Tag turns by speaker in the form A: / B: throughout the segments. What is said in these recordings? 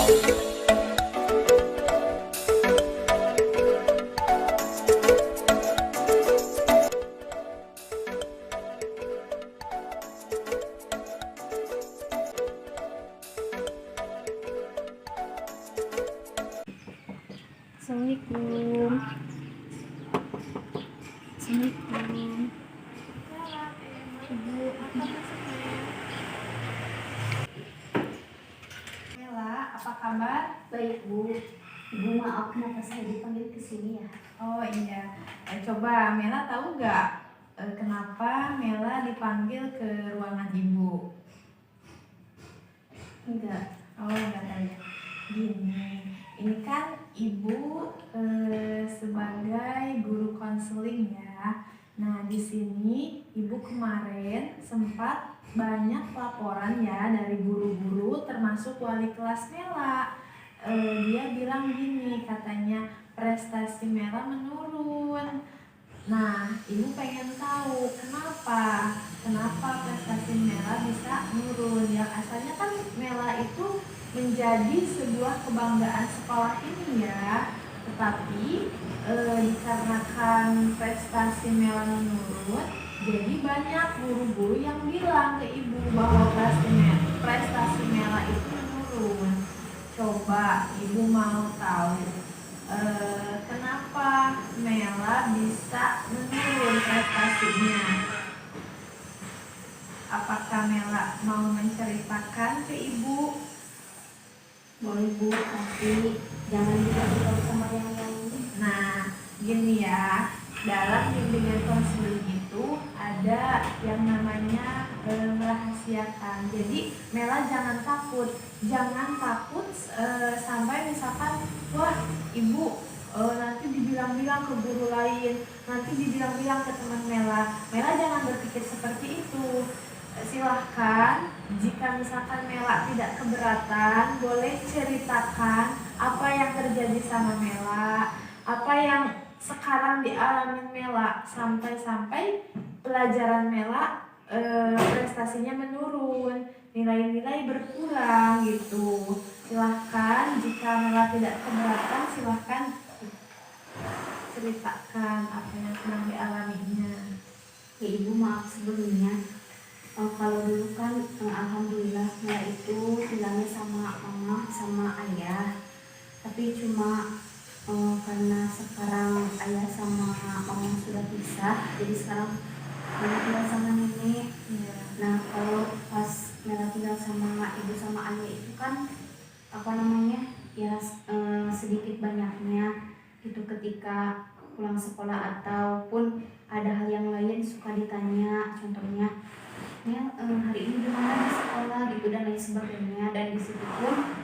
A: Assalamualaikum. Assalamualaikum. Ibu,
B: Mela, apa kabar?
A: baik Bu. Ibu maaf kenapa saya dipanggil ke sini ya?
B: Oh iya, coba Mela tahu nggak kenapa Mela dipanggil ke ruangan ibu?
A: Enggak.
B: Oh nggak tahu ya. Gini, ini kan ibu sebagai guru konseling ya. Nah di sini ibu kemarin sempat banyak laporan ya dari guru-guru termasuk wali kelas Mela. Dia bilang gini, katanya prestasi Mela menurun. Nah, ibu pengen tahu kenapa prestasi Mela bisa menurun. Yang asalnya kan Mela itu menjadi sebuah kebanggaan sekolah ini ya. Tetapi dikarenakan prestasi Mela menurun, jadi banyak guru-guru yang bilang ke ibu bahwa prestasi Mela itu menurun. Coba ibu mau tahu kenapa Mela bisa menurun prestasinya? Apakah Mela mau menceritakan ke ibu?
A: Boleh Bu, tapi jangan dikasih tahu sama yang lain.
B: Nah, gini ya, dalam bimbingan konseling itu ada yang namanya merahasiakan. Jadi Mela jangan takut sampai misalkan, wah ibu nanti dibilang-bilang ke guru lain, nanti dibilang-bilang ke teman Mela. Mela jangan berpikir seperti itu. Silahkan, jika misalkan Mela tidak keberatan, boleh ceritakan apa yang terjadi sama Mela, apa yang sekarang dialami Mela, sampai-sampai pelajaran Mela prestasinya menurun, nilai-nilai berkurang gitu. Silahkan, jika Mela tidak keberatan, silahkan ceritakan apa yang sedang dialaminya.
A: Ya Ibu, maaf sebelumnya. Kalau dulu kan alhamdulillah Mela itu tinggalnya sama mama sama ayah. Tapi cuma karena sekarang ayah sama mama sudah pisah, jadi sekarang Mela tinggal sama nenek.
B: Ya.
A: Nah kalau pas Mela tinggal sama ibu sama ayah itu kan apa namanya ya sedikit banyaknya itu ketika pulang sekolah ataupun ada hal yang lain suka ditanya, contohnya hari ini gimana di sekolah gitu dan lain sebagainya. Dan di situ pun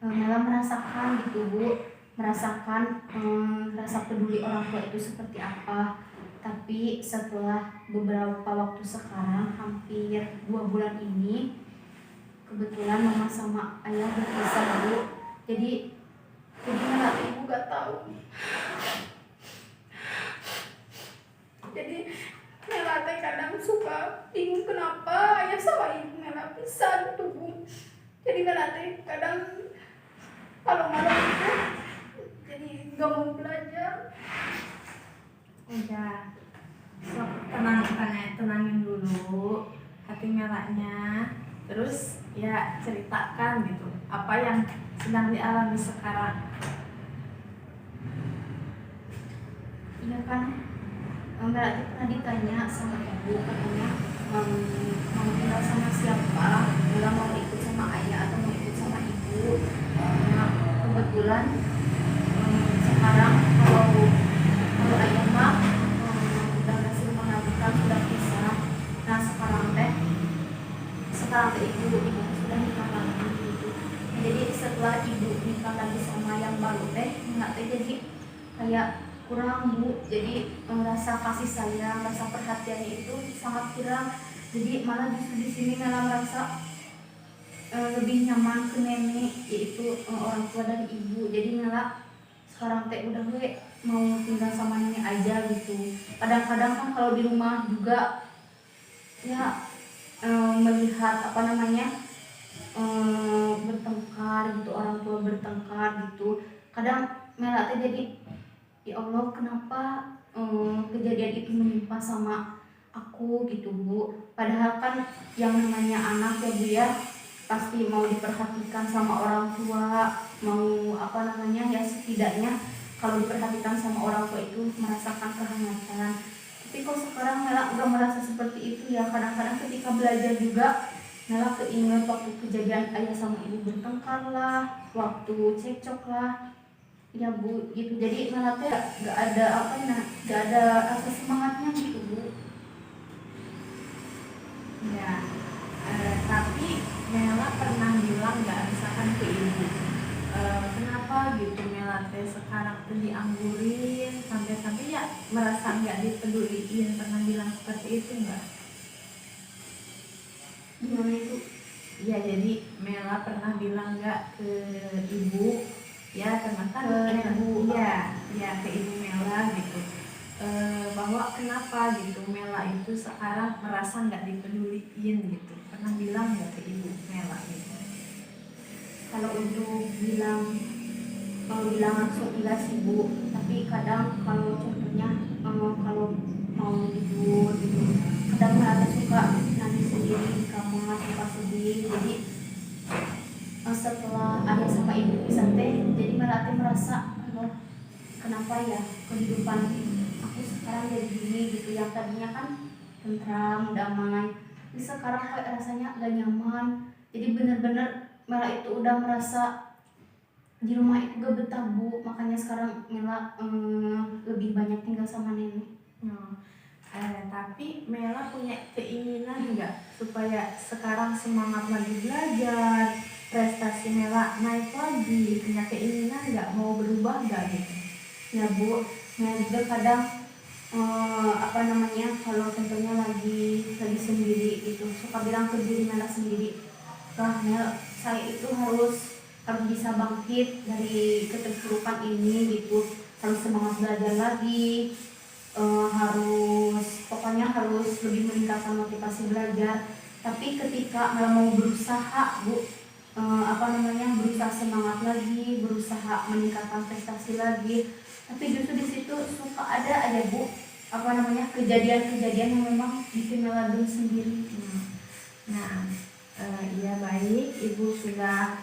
A: Mela merasakan gitu Bu, merasakan rasa peduli orang tua itu seperti apa. Tapi setelah beberapa waktu sekarang, hampir 2 bulan ini, kebetulan mama sama ayah berpisah Bu. Jadi Mela ibu gak tahu. Jadi Mela teh kadang suka bingung kenapa ayah sama ibu Mela pisah gitu Bu. Jadi Mela teh kadang kalau malam itu jadi gak mau belajar.
B: Udah, sok tenangin dulu hati Melanya. Terus ya ceritakan gitu apa yang sedang dialami sekarang.
A: Iya kan, Mela pernah ditanya sama ibu, katanya mau tinggal sama siapa, Mela mau ikut sama ayah atau mau ikut sama ibu. Nah kebetulan sekarang kalau ayah mah udah ngasih rumah majikan sudah pisah. Nah sekarang teh ibu sudah nikah lagi gitu. Jadi setelah ibu nikah lagi sama yang baru teh, Mela teh jadi kayak kurang Bu. Jadi rasa kasih sayang, rasa perhatiannya itu sangat kurang. Jadi malah justru di sini Mela merasa lebih nyaman ke nenek, yaitu orang tua dari ibu. Jadi Mela sekarang teh udah mau tinggal sama nenek aja gitu. Kadang-kadang kan kalau di rumah juga ya melihat apa namanya bertengkar gitu, orang tua kadang Mela teh jadi ya Allah kenapa kejadian itu menimpa sama aku gitu Bu, padahal kan yang namanya anak ya Bu ya pasti mau diperhatikan sama orang tua, mau apa namanya ya setidaknya kalau diperhatikan sama orang tua itu merasakan kehangatan. Tapi kok sekarang Mela udah merasa seperti itu ya, kadang-kadang ketika belajar juga Mela keinget waktu kejadian ayah sama ibu bertengkar lah, waktu cekcok lah, ya Bu gitu. Jadi Mela teh gak ada apa ya, gak ada rasa semangatnya gitu Bu.
B: Ya, tapi Mela pernah bilang nggak misalkan ke ibu, kenapa gitu Mela teh sekarang tuh dianggurin sampai-sampai ya merasa nggak dipeduliin, pernah bilang seperti itu nggak?
A: Gimana itu?
B: Ya jadi Mela pernah bilang nggak ke ibu, ya ternyata
A: Ke ibu.
B: ya ke ibu Mela gitu, bahwa kenapa gitu Mela itu sekarang merasa nggak dipeduliin gitu, pernah bilang nggak ke ibu Mela gitu?
A: Kalau untuk bilang, kalau bilang langsung enggak sih Bu, tapi kadang kalau contohnya kalau mau tidur gitu, kadang Mela suka nangis sendiri di kamar, suka sedih. Jadi setelah ayah sama ibu pisah teh, jadi Mela teh merasa loh kenapa ya kehidupan aku sekarang jadi gini gitu, yang tadinya kan tentram damai, tapi sekarang kayak rasanya gak nyaman. Jadi bener-bener Mela itu udah merasa di rumah itu gak betah Bu, makanya sekarang Mela lebih banyak tinggal sama nenek.
B: Hmm. Tapi Mela punya keinginan nggak supaya sekarang semangat lagi belajar, prestasi Mela naik lagi, punya keinginan nggak mau berubah nggak gitu?
A: Ya Bu, Mela juga kadang apa namanya kalau contohnya lagi sendiri gitu suka bilang ke diri Mela sendiri, wah Mel saya itu harus bisa bangkit dari keterpurukan ini gitu, harus semangat belajar lagi, harus pokoknya harus lebih meningkatkan motivasi belajar. Tapi ketika Mel mau berusaha Bu, apa namanya berusaha semangat lagi, berusaha meningkatkan prestasi lagi, tapi justru di situ suka ada aja Bu apa namanya kejadian-kejadian yang memang bikin Mela down sendiri.
B: Nah, iya baik, ibu sudah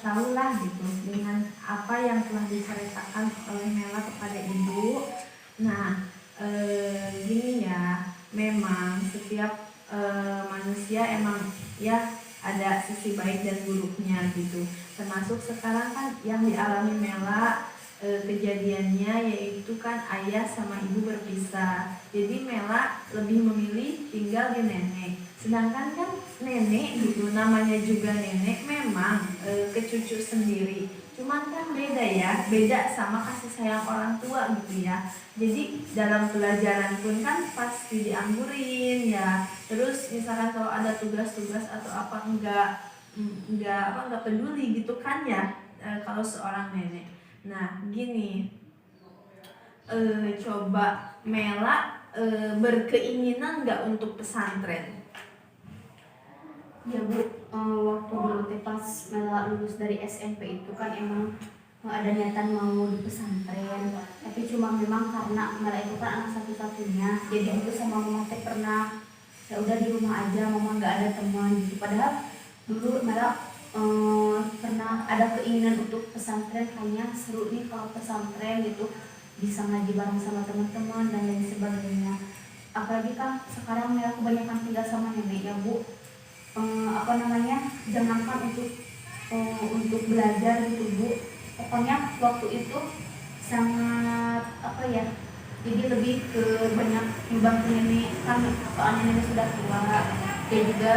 B: tahu lah gitu dengan apa yang telah diceritakan oleh Mela kepada ibu. Nah, gini ya, memang setiap manusia emang ya ada sisi baik dan buruknya gitu. Termasuk sekarang kan yang dialami Mela, kejadiannya yaitu kan ayah sama ibu berpisah. Jadi Mela lebih memilih tinggal di nenek. Sedangkan kan nenek gitu, namanya juga nenek, memang ke cucu sendiri. Cuman kan beda sama kasih sayang orang tua gitu ya. Jadi dalam pelajaran pun kan pasti dianggurin ya. Terus misalkan kalau ada tugas-tugas atau apa enggak peduli gitu kan ya, kalau seorang nenek. Nah gini, coba Mela berkeinginan nggak untuk pesantren?
A: Ya Bu, waktu dulu teh pas Mela lulus dari SMP itu kan emang ada niatan mau di pesantren, tapi cuma memang karena Mela itu kan anak satu-satunya, jadi dulu sama mama teh pernah ya udah di rumah aja, mama nggak ada teman gitu. Padahal dulu Mela pernah ada keinginan untuk pesantren, hanya seru nih kalau pesantren gitu bisa ngaji bareng sama teman-teman dan lain sebagainya. Apalagi kan sekarang Mela kebanyakan tinggal sama nenek ya Bu, apa namanya jangankan untuk belajar gitu Bu, pokoknya waktu itu sangat apa ya, jadi lebih ke banyak membantu nenek kan soalnya nenek sudah tua, dia juga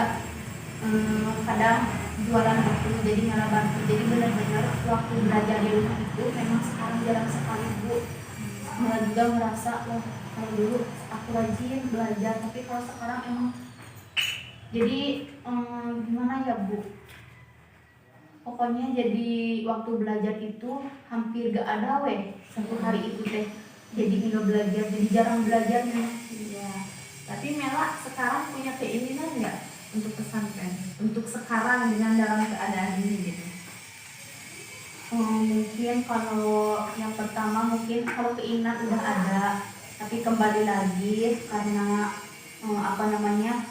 A: kadang jualan gitu jadi malah bantu. Jadi benar-benar waktu belajar di rumah itu memang sekarang jarang sekali Bu. Malah juga merasa wah kalau dulu aku rajin belajar, tapi kalau sekarang emang jadi gimana ya Bu, pokoknya jadi waktu belajar itu hampir gak ada satu hari itu teh, jadi nggak belajar, jadi jarang belajar nih.
B: Iya. Tapi Mela sekarang punya keinginan nggak untuk pesantren? Untuk sekarang dengan dalam keadaan ini gitu?
A: Mungkin mungkin kalau yang pertama mungkin kalau keinginan udah ada, tapi kembali lagi karena apa namanya,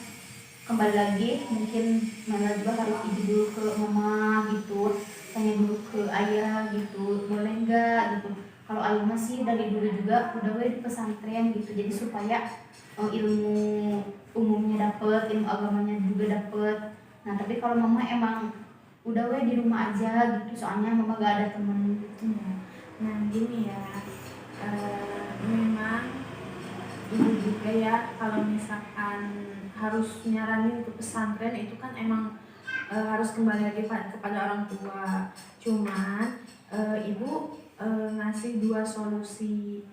A: kembali lagi mungkin Mela juga harus izin dulu ke mama gitu, tanya dulu ke ayah gitu, boleh nggak gitu. Kalau ayah masih dari dulu juga udah di pesantren gitu, jadi supaya ilmu umumnya dapet, ilmu agamanya juga dapet. Nah tapi kalau mama emang udah di rumah aja gitu, soalnya mama gak ada temen gitu.
B: Nah gini ya, memang ibu juga ya kalau misalkan harus nyaranin ke pesantren itu kan emang harus kembali lagi kepada orang tua. Cuman ibu ngasih 2 solusi.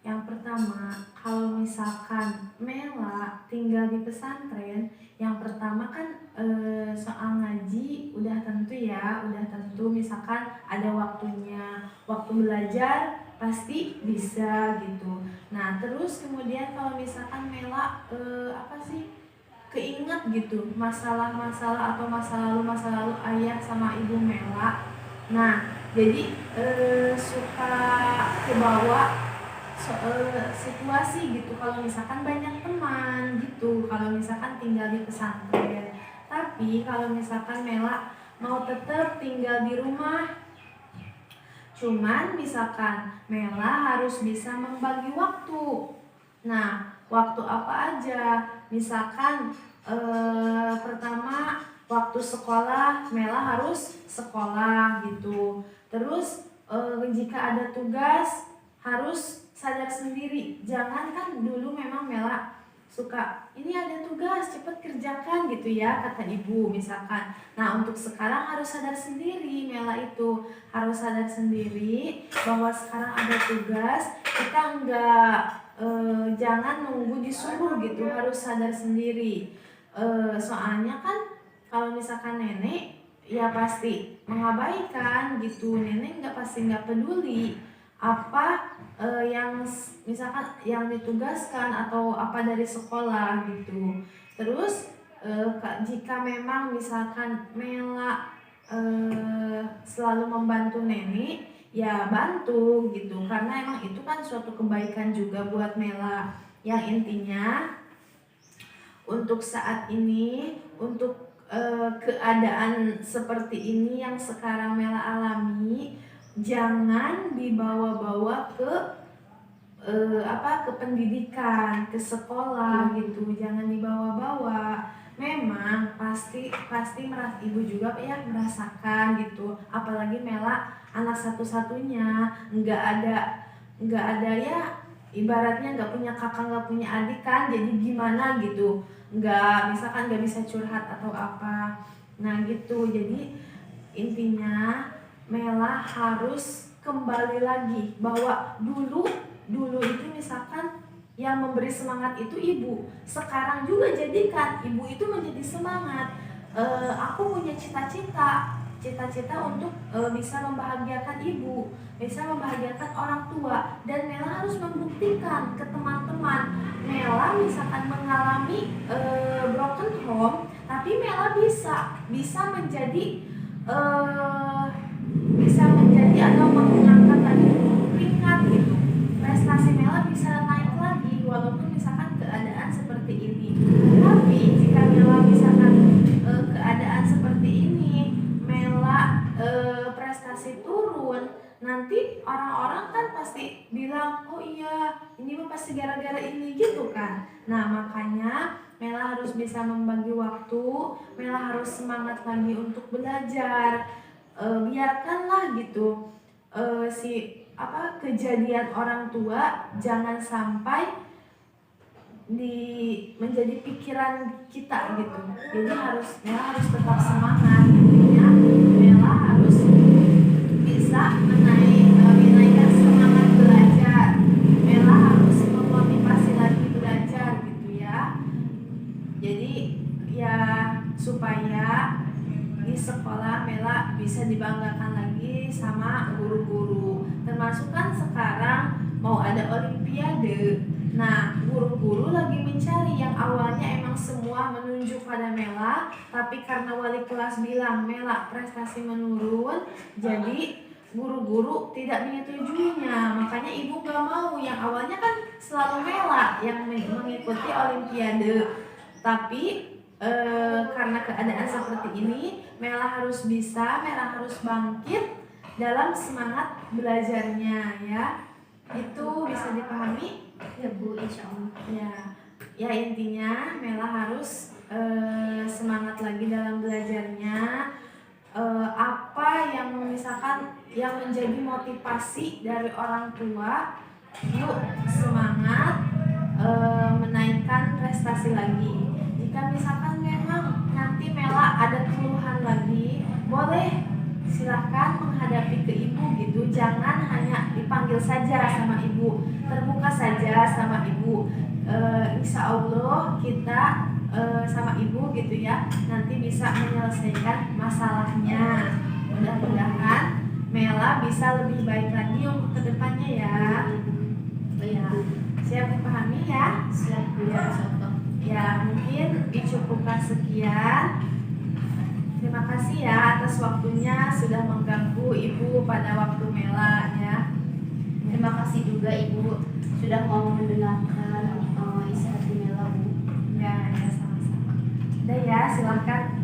B: Yang pertama, kalau misalkan Mela tinggal di pesantren, yang pertama kan soal ngaji udah tentu ya, udah tentu misalkan ada waktunya, waktu belajar pasti bisa gitu. Nah terus kemudian kalau misalkan Mela keinget gitu masalah-masalah atau masa lalu ayah sama ibu Mela, nah jadi suka kebawa situasi gitu kalau misalkan banyak teman gitu, kalau misalkan tinggal di pesantren. Tapi kalau misalkan Mela mau tetap tinggal di rumah, cuman misalkan Mela harus bisa membagi waktu. Nah waktu apa aja, misalkan pertama waktu sekolah Mela harus sekolah gitu. Terus jika ada tugas harus sadar sendiri. Jangan kan dulu memang Mela suka ini ada tugas cepet kerjakan gitu ya kata ibu misalkan. Nah untuk sekarang harus sadar sendiri, Mela itu harus sadar sendiri bahwa sekarang ada tugas, kita jangan nunggu disuruh gitu, harus sadar sendiri. Soalnya kan kalau misalkan nenek ya pasti mengabaikan gitu, nenek pasti nggak peduli apa yang misalkan yang ditugaskan atau apa dari sekolah gitu. Terus jika memang misalkan Mela selalu membantu nenek, ya bantu gitu, karena emang itu kan suatu kebaikan juga buat Mela. Yang intinya untuk saat ini, untuk keadaan seperti ini yang sekarang Mela alami, jangan dibawa-bawa ke ke pendidikan, ke sekolah gitu, jangan dibawa-bawa. Memang pasti ibu juga ya merasakan gitu, apalagi Mela anak satu-satunya, nggak ada ya ibaratnya nggak punya kakak, nggak punya adik kan, jadi gimana gitu, misalkan nggak bisa curhat atau apa. Nah gitu, jadi intinya Mela harus kembali lagi bahwa dulu itu misalkan yang memberi semangat itu ibu, sekarang juga jadikan ibu itu menjadi semangat. Aku punya cita-cita untuk bisa membahagiakan ibu, bisa membahagiakan orang tua, dan Mela harus membuktikan ke teman-teman. Mela misalkan mengalami broken home, tapi Mela bisa menjadi atau mengangkat lagi peringkat gitu. Prestasi Mela bisa naik lagi walaupun misalkan keadaan seperti ini. Tapi jika Mela misalkan keadaan seperti ini, Mela prestasi turun, nanti orang-orang kan pasti bilang, oh iya ini mah pasti gara-gara ini gitu kan. Nah makanya Mela harus bisa membagi waktu, Mela harus semangat lagi untuk belajar. Biarkanlah gitu kejadian orang tua jangan sampai menjadi pikiran kita gitu. Jadi Mela harus tetap semangat, intinya Mela harus bisa menaikkan semangat belajar. Mela harus memotivasi lagi belajar gitu ya. Jadi ya supaya di sekolah Mela bisa dibanggakan lagi sama guru-guru. Termasuk kan sekarang mau ada olimpiade. Nah, guru-guru lagi mencari yang awalnya emang semua menunjuk pada Mela, tapi karena wali kelas bilang Mela prestasi menurun, jadi guru-guru tidak menyetujuinya, makanya ibu gak mau. Yang awalnya kan selalu Mela yang mengikuti olimpiade, tapi karena keadaan seperti ini Mela harus bisa, Mela harus bangkit dalam semangat belajarnya ya. Itu bisa dipahami
A: Ya Bu, insya Allah.
B: ya intinya Mela harus semangat lagi dalam belajarnya. Apa yang misalkan yang menjadi motivasi dari orang tua, yuk semangat menaikkan prestasi lagi. Jika misalkan memang nanti Mela ada keluhan lagi, boleh silahkan menghadapi ke ibu gitu. Jangan hanya dipanggil saja sama ibu, terbuka saja sama ibu. Insya Allah kita sama ibu gitu ya, nanti bisa menyelesaikan masalahnya. Mudah-mudahan Mela bisa lebih baik lagi untuk kedepannya ya. Ya, siap dipahami ya.
A: Siap Bu, ya insya Allah.
B: Ya, mungkin dicukupkan sekian. Terima kasih ya atas waktunya sudah mengganggu ibu pada waktu Mela ya.
A: Terima kasih juga Ibu sudah mau mendengarkan isi hati Mela Bu.
B: Ya, sama-sama. Udah ya, silahkan